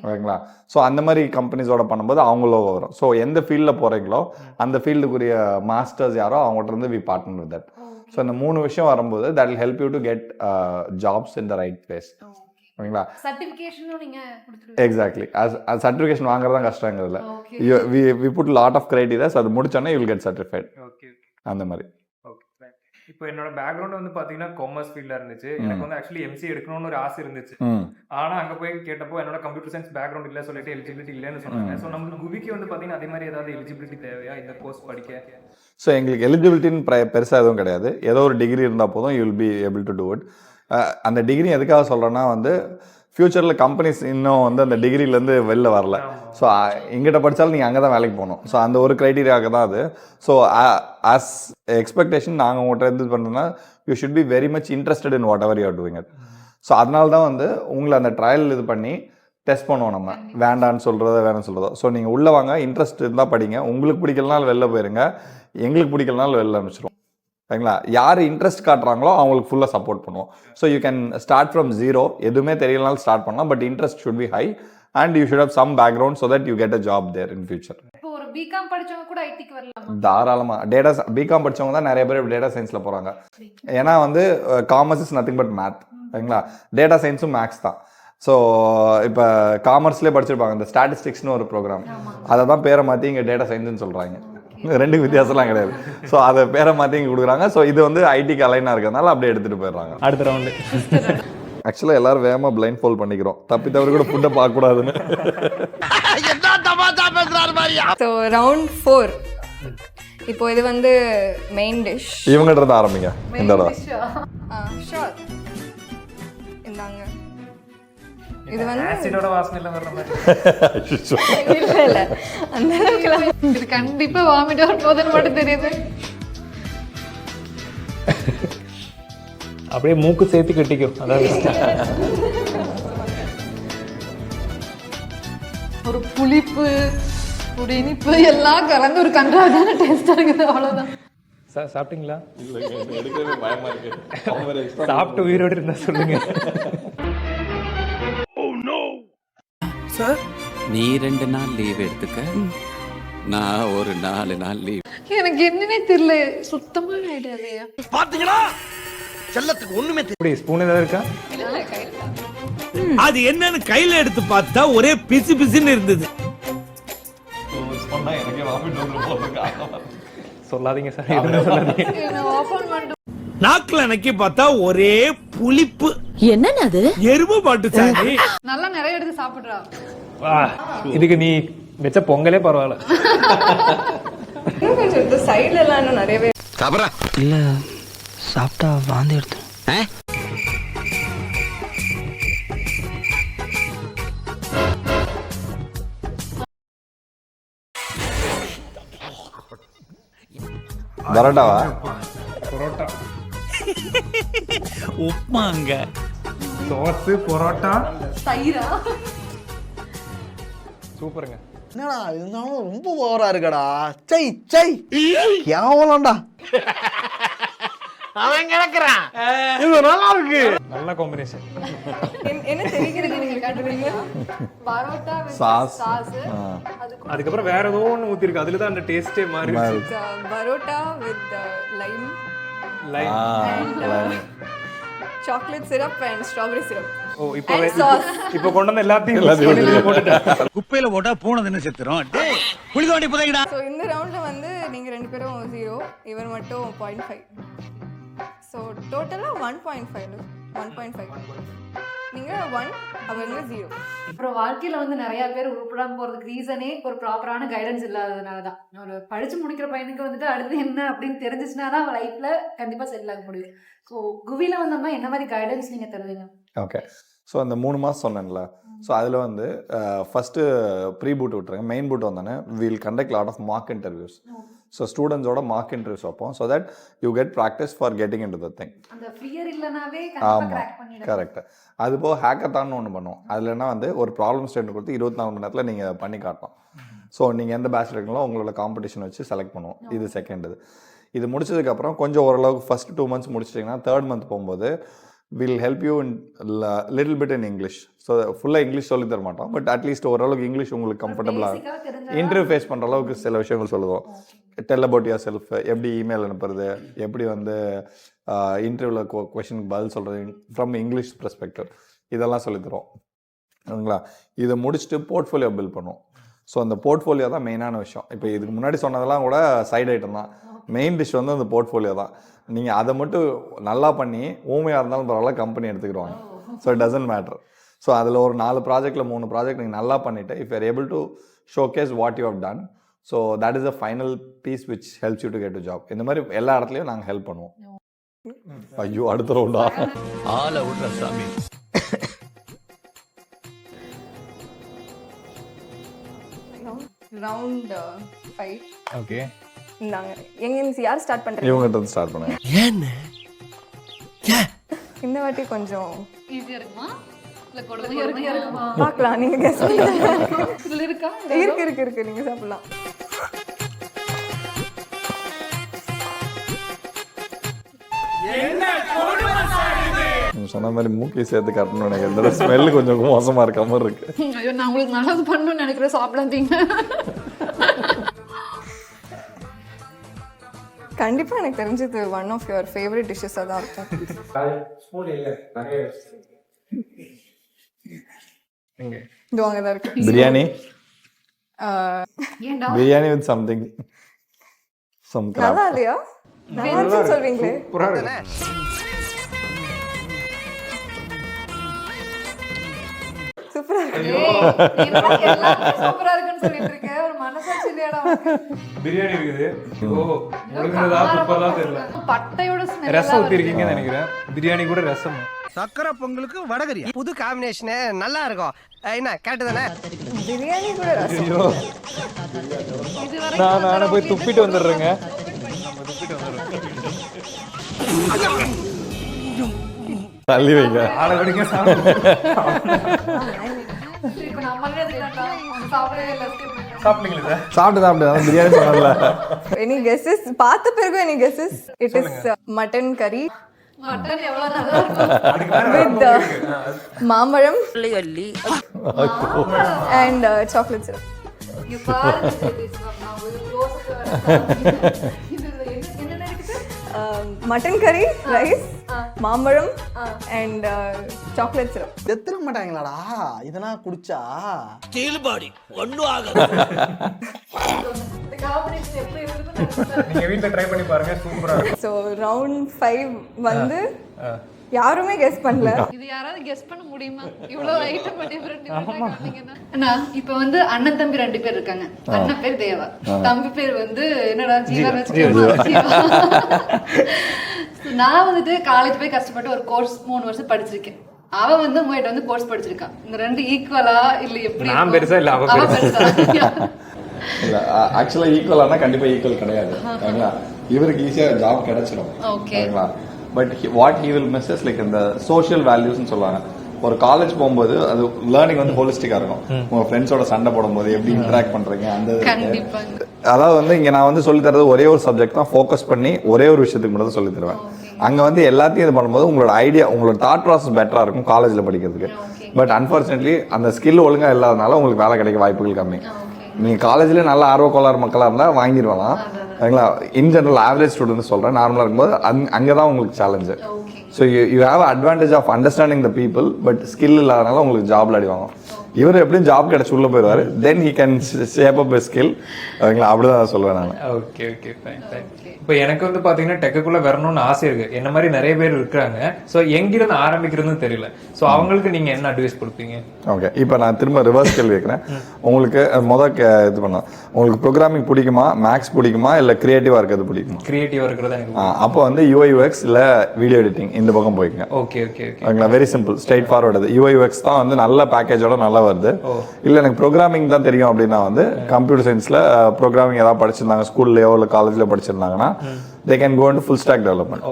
ஓகேங்களா? ஸோ அந்த மாதிரி கம்பெனிஸோட பண்ணும்போது அவங்க லோகோ வரும். ஸோ எந்த ஃபீல்டில் போகிறீங்களோ அந்த ஃபீல்டுக்குரிய மாஸ்டர்ஸ் யாரோ அவங்ககிட்ட இருந்து we partner with that. So இந்த 3 விஷயம் வரும்போது that will help you to get jobs in the right place, ஓகேங்களா? சர்டிஃபிகேஷனும் நீங்க கொடுத்துருவீங்க. எக்ஸாக்ட்லி. அது சர்டிஃபிகேஷன் வாங்குறது தான் கஷ்டங்கிறதுல we put lot of criterias. அது முடிச்சோன்னே you will get certified. Okay அந்த மாதிரி. இப்போ என்னோட பேக்ரவுண்ட் வந்து பாத்தீங்கன்னா காமர்ஸ் ஃபீல்டா இருந்துச்சு. எனக்கு வந்து ஆக்சுவலி எம்சி எடுக்கணும்னு ஒரு ஆசை இருந்துச்சு. ஆனா அங்க போய் கேட்டப்போ என்னோட கம்ப்யூட்டர் சயின்ஸ் பேக்ரவுண்ட் இல்ல சொல்லிட்டு எலிஜிபிலிட்டி இல்லைன்னு சொன்னாங்க. ஸோ நம்மளுக்கு குவிக்கு வந்து பாத்தீங்கன்னா அதே மாதிரி ஏதாவது எலிஜிபிலிட்டி தேவையா இந்த கோர்ஸ் படிக்க? ஸோ எங்களுக்கு எலிஜிபிலிட்டின்னு பெருசாக எதுவும் கிடையாது. ஏதோ ஒரு டிகிரி இருந்தால் போதும், you will be able to do it. அந்த டிகிரி எதுக்காக சொல்கிறேன்னா வந்து ஃப்யூச்சரில் கம்பெனிஸ் இன்னும் வந்து அந்த டிகிரிலேருந்து வெளில வரல. ஸோ எங்கிட்ட படித்தாலும் நீங்கள் அங்கே தான் வேலைக்கு போகணும். ஸோ அந்த ஒரு க்ரைட்டீரியாவுக்கு தான் அது. ஸோ ஆஸ் எக்ஸ்பெக்டேஷன் நாங்கள் உங்கள்கிட்ட இது பண்ணுறோன்னா you should be very much interested in what ever you are doing it. So அதனால தான் வந்து உங்களை அந்த ட்ரையல் இது பண்ணி டெஸ்ட் பண்ணுவோம். நம்ம வேண்டான்னு சொல்கிறத வேணும்னு சொல்கிறதோ. ஸோ நீங்கள் உள்ளே வாங்க, இன்ட்ரெஸ்ட் இருந்தால் படிங்க. உங்களுக்கு பிடிக்கலனாலும் வெளில போயிருங்க, எங்களுக்கு பிடிக்கலனாலும் வெளில அனுப்பிச்சிடும், சரிங்களா? யார் இன்ட்ரெஸ்ட் காட்டுறாங்களோ அவங்களுக்கு ஃபுல்லாக சப்போர்ட் பண்ணுவோம். So you can start from 0, எதுவுமே தெரியலனாலும் ஸ்டார்ட் பண்ணலாம். But interest should be high and you should have some background so that you get a job there in future. இப்போ ஒரு பிகாம் படிச்சவங்க கூட ஐடிக்கு வரலாம் தாராளமாக. பிகாம் படித்தவங்க தான் நிறைய பேர் டேட்டா சயின்ஸில் போகிறாங்க. ஏன்னா வந்து commerce is nothing but math, சரிங்களா? டேட்டா சயின்ஸும் மேக்ஸ் தான். ஸோ இப்போ காமர்ஸ்லேயே படிச்சிருப்பாங்க இந்த ஸ்டாட்டிஸ்டிக்ஸ்னு ஒரு ப்ரோக்ராம். அதை தான் பேரை மாற்றி இங்கே டேட்டா சயின்ஸ்னு சொல்கிறாங்க. 2 வித்தியாசம்லாம் கிடையாது. ஸோ அதை பேரை மாற்றி இங்கே கொடுக்குறாங்க. ஸோ இது வந்து ஐடிக்கு அலைனாக இருக்கிறதுனால அப்படியே எடுத்துகிட்டு போயிடுறாங்க. அடுத்த ரவுண்டு ஆக்சுவலாக எல்லாரும் வேகமாக பிளைண்ட் ஃபோல்ட் பண்ணிக்கிறோம், தப்பி தவிர கூட ஃபுட்டை பார்க்கக்கூடாதுன்னு. So round 4. இப்போ இது வந்து மெயின் டிஷ். இவங்ககிட்ட இருந்து ஆரம்பிங்க இந்த தடவை. ஷோர், இந்தாங்க. இது வந்து ஆசிடோட வாசனையில வர்ற மாதிரி இல்ல அந்த அளவுக்குலாம் இது கண்டிப்பா வாமிட் வர போதுன்னு மட்டும் தெரியுது. அப்படியே மூக்கு சேர்த்து கட்டிக்கும். அதாவது ஒரு புளிப்பு ஒரு இனிப்பு எல்லாம் கலந்து ஒரு கன்றாவியான டேஸ்டா இருக்குது, அவ்வளவுதான். சார் சாப்பிட்டீங்களா? எடுக்கவே பயமா இருக்கு. சாப்பிட்டு உயிரோடு இருந்தா சொல்லுங்க. நீ 2 நாள் லீவ் எடுத்துக்க, நான் ஒரு 4 நாள் லீவ். எனக்கு என்னன்னே தெரியல, சுத்தமா ஐடியா இல்லையா. பாத்தீங்களா செல்லத்துக்கு ஒண்ணுமே இப்படி ஸ்பூன் ஏதாவது இருக்கா? அது என்னன்னு கையில எடுத்து பார்த்தா ஒரே பிசு பிசுன்னு இருந்தது. சொன்னா எனக்கே வாமிட் வந்து போறதுக்கு. சொல்லாதீங்க சார், எதுவுமே சொல்லாதீங்க. ஓபன் பண்ணிட்டு நாக்குல நக்கி பார்த்தா ஒரே புளிப்பு. என்னன்னு அது? எருமை மாட்டு சாணி. நல்லா நிறைய எடுத்து சாப்பிடுறா. இதுக்கு நீ வச்ச பொங்கலே பரவாயில்ல. இன்னும் கொஞ்சம் இந்த சைடுல எல்லாம் இன்னும் நிறையவே சாப்பிட்றா இல்ல சாப்பிட்டா வாந்தி எடுத்து. பரோட்டாவா? பரோட்டா, உப்மாங்க, தோசை, பரோட்டா, தயிரா. சூப்பருங்க. என்னடா இருந்தாலும் ரொம்ப ஓவரா இருக்கடா. சை சை கேவலம்டா. அவன் கிடக்குறான். இது நல்லா இருக்கு. நல்ல காம்பினேஷன். என்ன தெரிகிறது நீங்க காட்டுறீங்க? Parotta with sauce. sauce. அதுக்கப்புறம் வேற ஏதோ ஒன்று ஊத்திருக்கு, அதுல தான் அந்த டேஸ்டே மாறி. Parotta with lime, chocolate syrup and strawberry syrup. ஓ, இப்போ கொண்டு வந்த எல்லாத்தையும் போட்டுட்டேன். குப்பையில போட்டா பூனை என்ன செத்துரும். டேய் புளி தோண்டி புதைங்கடா. ஸோ இந்த ரவுண்ட்ல வந்து நீங்க 2 பேரும் 0, இவர் மட்டும் 0.5. ஸோ டோட்டலா 1.5. நீங்க 1, அவங்க 0. அப்புறம் வாழ்க்கையில வந்து நிறைய பேர் உருப்படாம போறதுக்கு ரீசனே ஒரு ப்ராப்பரான கைடன்ஸ் இல்லாததுனாலதான். ஒரு படிச்சு முடிக்கிற பையனுக்கு வந்துட்டு அடுத்து என்ன அப்படின்னு தெரிஞ்சிச்சுன்னா தான் அவன் லைஃப்ல கண்டிப்பா செட்டில் ஆக முடியும். ஸோ குவில வந்தோம்னா என்ன மாதிரி கைடன்ஸ் நீங்க தருவீங்க? ஓகே, ஸோ அந்த 3 மாதம் சொன்னேன்ல, ஸோ அதில் வந்து ஃபஸ்ட்டு ப்ரீ பூட் விட்டுருங்க. மெயின் பூட் வந்தோடனே will conduct lot of mock interviews. So ஸ்டூடெண்ட்ஸோட மார்க் இன்டர்வியூஸ் வைப்போம், so that you get practice for getting into the thing. அந்த ஃபியர் இல்லனாவே ஆமாம், கரெக்ட். அது போக ஹேக்கத்தான்னு ஒன்று பண்ணுவோம். அதுலன்னா வந்து ஒரு ப்ராப்ளம் ஸ்டேட்மெண்ட் கொடுத்து 24 மணி நேரத்தில் நீங்கள் பண்ணி காட்டலாம். ஸோ நீங்கள் எந்த பேட்ச் இருக்கீங்களோ உங்களோட காம்படிஷன் வச்சு செலக்ட் பண்ணுவோம். இது செகண்ட். இது முடிச்சதுக்கப்புறம் கொஞ்சம் ஓரளவுக்கு ஃபஸ்ட் 2 months முடிச்சிட்டிங்கன்னா 3rd month போகும்போது will help you in little bit in English. So ஃபுல்லாக இங்கிலீஷ் சொல்லி தர மாட்டோம், பட் அட்லீஸ்ட் ஓரளவுக்கு இங்கிலீஷ் உங்களுக்கு கம்ஃபர்டபுளாக இன்டர்வியூ ஃபேஸ் பண்ணுற அளவுக்கு சில விஷயங்கள் சொல்லுவோம். டெல் அபவுட் யுவர் செல்ஃப், எப்படி இமெயில் அனுப்புறது, எப்படி வந்து இன்டர்வியூவில் கொஷனுக்கு பதில் சொல்கிறது ஃப்ரம் இங்கிலீஷ் பெர்ஸ்பெக்டிவ், இதெல்லாம் சொல்லித்தரோம். ஓகேங்களா? இதை முடிச்சுட்டு போர்ட்ஃபோலியோ பில்ட் பண்ணுவோம். ஸோ அந்த போர்ட்ஃபோலியோ தான் மெயினான விஷயம். இப்போ இதுக்கு முன்னாடி சொன்னதெல்லாம் கூட சைட் ஐட்டம் தான். மெயின் டிஷ் வந்து அந்த போர்ட்ஃபோலியோ தான். நீங்கள் அதை மட்டும் நல்லா பண்ணி ஊமையாக இருந்தாலும் பரவாயில்ல, கம்பெனி எடுத்துக்கிடுவாங்க. So it doesn't matter. So அதில் ஒரு 4 ப்ராஜெக்டில் 3 ப்ராஜெக்ட் நீங்கள் நல்லா பண்ணிவிட்டு if you're able to showcase what you have done, so that is a final piece which helps you to get to job. இந்த மாதிரி எல்லா இடத்துலையும் நாங்கள் ஹெல்ப் பண்ணுவோம். ஐயோ, அடுத்த ரவுண்டா? ஆளை விடுற சாமி. ரவுண்ட் 5. ஓகே, நாங்க எங்க யார் ஸ்டார்ட் பண்றீங்க? இவங்ககிட்ட ஸ்டார்ட் பண்ணுங்க. ஏன்னு இந்த வாட்டி கொஞ்சம் ஈஸியா இருக்குமா இல்ல கொடுமையா இருக்குமா? பார்க்கலாம், நீங்க கெஸ் பண்ணுங்க. இதுல இருக்கா? இருக்கு நீங்க சாப்பிடலாம். நீங்கள் சொன்ன மாதிரி மூக்கி சேர்த்து காட்டணும்னு எனக்கு இந்த ஸ்மெல்லு கொஞ்சம் மோசமாக இருக்க மாதிரி இருக்கு. ஐயோ, நான் உங்களுக்கு நல்லது பண்ணணும்னு நினைக்கிறேன், சாப்பிடாதீங்க. கண்டிப்பா எனக்கு தெரிஞ்சது ஒன் ஆஃப் யுவர் ஃபேவரட் டிஷ்ஷஸா தான் இருக்கும். இது அங்கதான் இருக்கு. பிரியாணி, ஏன்டா பிரியாணி வித் சம்திங், சம் நல்லா கிராப். இல்லையா? நல்லா இருக்குன்னு சொல்றீங்களே. சூப்பரா இருக்கு. சூப்பரா இருக்கு. சூப்பரா இருக்குன்னு சொல்லிட்டு இருக்க, ஒரு மனசாட்சி இல்லையாடா? பிரியாணி இருக்குது. ஓ, முழுங்குறதா சூப்பரா தெரியல. பட்டையோட ஸ்மெல். ரசம் ஊத்திருக்கீங்கன்னு நினைக்கிறேன். பிரியாணி கூட ரசம். சக்கரை பொங்கலுக்கு வடகரியா புது காம்பினேஷனே நல்லா இருக்கும். என்ன கரெக்ட் தானே? பிரியாணி கூட ரசம். ஐயோ, நானே போய் துப்பிட்டு வந்துடுறேங்க. தள்ளி வைங்க. ஆளை விடுங்க சாப்பிடு. இப்ப நம்மளே சாப்பிடவே இல்லை சாப்பிட்டீங்களா சார்? சாப்பிட்டு அதான் பிரியாணி சொன்னல. எனி கெஸஸ் பார்த்த பிறகு any guesses? It is mutton கறி மட்டன் எவ்வளவு நல்லா இருக்கும் வித் மாம்பழம் அண்ட் சாக்லேட் சிரப். இங்க பாருங்க ladies, நான் ஒரு close up இதுல என்ன இருக்குது? மட்டன் கறி, ரைஸ், மாம்பழம் அண்ட் சாக்லேட் சிரப். செத்துருக்க மாட்டாங்களாடா இதெல்லாம் குடிச்சா? ஸ்டீல் பாடி ஒன்னும் ஆகாது. இந்த காம்பினேஷன் எப்படி இருக்குன்னு நீங்க வீட்ல ட்ரை பண்ணி பாருங்க, சூப்பரா இருக்கும். ஸோ ரவுண்ட் 5 வந்து யாருமே கெஸ் பண்ணல. இது யாராவது கெஸ் பண்ண முடியுமா? இவ்வளவு ஐட்டம் டிஃபரெண்ட் அண்ணா இப்ப வந்து அண்ணன் தம்பி 2 பேர் இருக்காங்க. அண்ணன் பேர் தேவா, தம்பி பேர் வந்து என்னடா ஜீவா வச்சுக்கோங்க. நான் வந்துட்டு காலேஜ் போய் கஷ்டப்பட்டு ஒரு கோர்ஸ் 3 வருஷம் படிச்சிருக்கேன். அவ வந்து உங்ககிட்ட வந்து கோர்ஸ் படிச்சிருக்கான். இந்த 2 ஈக்குவலா இல்ல எப்படி? நான் பெருசா இல்ல அவ பெருசா? இல்ல ஆக்சுவலா ஈக்குவலானா கண்டிப்பா ஈக்குவல் கிடையாது. சரிங்களா? இவருக்கு ஈஸியா ஜாப் கிடைச்சிடும். சரிங்களா? But what he will miss is like இந்த சோஷியல் வேல்யூஸ்னு சொல்லுவாங்க. ஒரு காலேஜ் போகும்போது அது லேர்னிங் வந்து ஹோலிஸ்டிக்கா இருக்கும். உங்க ஃப்ரெண்ட்ஸோட சண்டை போடும்போது எப்படி இன்டராக்ட் பண்றீங்க அந்த அதாவது வந்து இங்க நான் வந்து சொல்லி தரது ஒரே ஒரு சப்ஜெக்ட் தான் ஃபோக்கஸ் பண்ணி ஒரே ஒரு விஷயத்துக்கு மட்டும் தான் சொல்லி தருவேன். அங்க வந்து எல்லாத்தையும் இது பண்ணும்போது உங்களோட ஐடியா உங்களோட தாட் ப்ராசஸ் பெட்டரா இருக்கும் காலேஜ்ல படிக்கிறதுக்கு. பட் அன்பார்ச்சுனேட்லி அந்த ஸ்கில் ஒழுங்கா இல்லாதனால உங்களுக்கு வேலை கிடைக்க வாய்ப்புகள் கம்மி. நீங்க காலேஜ்ல நல்ல ஆர்வ கோளாறு மக்களா இருந்தா வாங்கிடுவாங்க. சரிங்களா? இன் ஜெனரல் ஆவரேஜ் ஸ்டூடெண்ட் சொல்றேன், நார்மலா இருக்கும்போது அங்கதான் உங்களுக்கு challenge. So you have advantage of understanding the people, but skill இல்லாதனால உங்களுக்கு ஜாப்ல அடிவாங்க. இவர் எப்படியும் ஜாப் கிடைச்சி உள்ள போயிடுவாரு. Then he can shape up skill. ஓகேங்களா? அப்படிதான் சொல்லுவேன் நான். Okay okay fine fine. இப்போ எனக்கு வந்து பாத்தீங்கன்னா டெக்குக்குள்ள வரணும்னு ஆசை இருக்கு. என்ன மாதிரி நிறைய பேர் இருக்காங்க. ஸோ எங்கிருந்து ஆரம்பிக்கிறதுன்னு தெரியல. ஸோ அவங்களுக்கு நீங்க என்ன அட்வைஸ் கொடுப்பீங்க? ஓகே, இப்போ நான் திரும்ப ரிவர்ஸ் கேள்வி கேட்குறேன். உங்களுக்கு இது பண்ண உங்களுக்கு ப்ரோக்ராமிங் பிடிக்குமா, மேக்ஸ் பிடிக்குமா, இல்லை கிரியேட்டிவா இருக்கிறது பிடிக்குமா? கிரியேட்டிவா இருக்கிறதா எனக்கு. அப்போ வந்து UI UX இல்லை வீடியோ எடிட்டிங் இந்த பக்கம் போய்க்குங்க. Okay okay okay. ஓகேங்களா? Very simple, straightforward. அது UI UX தான் வந்து நல்ல பேக்கேஜோட நல்லா வருது. இல்லை எனக்கு ப்ரோக்ராமிங் தான் தெரியும் அப்படின்னா வந்து கம்ப்யூட்டர் சயின்ஸில் ப்ரோக்ராமிங் ஏதாவது படிச்சிருந்தாங்க, ஸ்கூல்லையோ இல்லை காலேஜில் படிச்சிருந்தாங்கன்னா they can go into full stack development.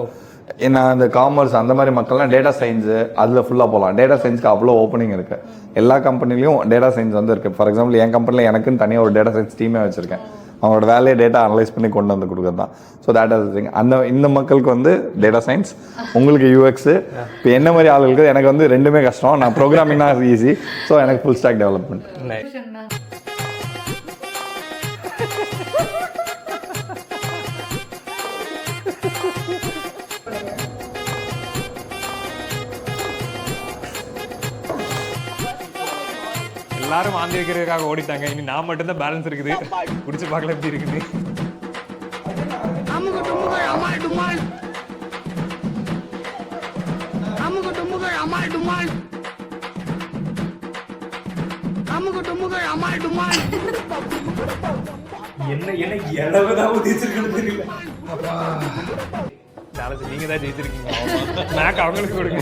ஏன்னா இந்த காமர்ஸ் அந்த மாதிரி மக்கள்லாம் டேட்டா சயின்ஸ் அதில் ஃபுல்லாக போகலாம். டேட்டா சயின்ஸ்க்கு அவ்வளோ ஓப்பனிங் இருக்கு. எல்லா கம்பெனிலையும் டேட்டா சயின்ஸ் வந்து இருக்கு. ஃபார் எக்ஸாம்பிள் என் கம்பெனியில் எனக்குன்னு தனியாக ஒரு டேட்டா சயின்ஸ் டீமே வச்சிருக்கேன். அவங்களோட வேலையை டேட்டா அனலைஸ் பண்ணி கொண்டு வந்து கொடுக்குறது தான். So that is thing. இந்த மக்களுக்கு வந்து டேட்டா சயின்ஸ், உங்களுக்கு UX. இப்போ என்ன மாதிரி ஆளுகளுக்கு எனக்கு வந்து ரெண்டுமே கஷ்டம். நான் ப்ரோக்ராமிங்னா ஈஸி. ஸோ எனக்கு ஃபுல் ஸ்டாக் டெவலப்மெண்ட். எல்லாரும் வாந்தி வைக்கிறதுக்காக ஓடிட்டாங்க. இனி நான் மட்டும் தான் பேலன்ஸ் இருக்குது. குடிச்சு பார்க்கல எப்படி இருக்குது. என்ன என்ன இளவதான் ஊதிச்சிருக்குன்னு தெரியல. நீங்க தான் ஜெயிச்சிருக்கீங்க. மேக் அவங்களுக்கு கொடுங்க.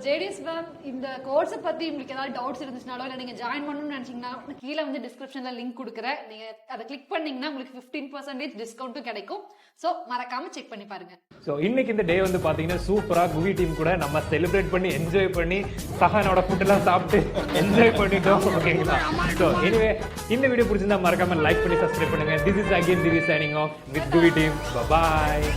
ஜேடிஎஸ் மேம், இந்த கோர்ஸை பத்தி உங்களுக்கு ஏதாவது டவுட்ஸ் இருந்துச்சுனாலோ இல்லை நீங்க ஜாயின் பண்ணணும்னு நினைச்சீங்கன்னா கீழே வந்து டிஸ்கிரிப்ஷன்ல லிங்க் கொடுக்குறேன். நீங்க அதை கிளிக் பண்ணீங்கன்னா உங்களுக்கு 15% டிஸ்கவுண்ட்டும் கிடைக்கும். ஸோ மறக்காம செக் பண்ணி பாருங்க. ஸோ இன்னைக்கு இந்த டே வந்து பாத்தீங்கன்னா சூப்பரா குவி டீம் கூட நம்ம செலிப்ரேட் பண்ணி என்ஜாய் பண்ணி சஹானோட ஃபுட் எல்லாம் சாப்பிட்டு என்ஜாய் பண்ணிட்டோம். ஓகேங்களா? ஸோ எனிவே இந்த வீடியோ பிடிச்சிருந்தா மறக்காம லைக் பண்ணி சப்ஸ்கிரைப் பண்ணுங்க. This is again Divi signing off with GUVI team. Bye.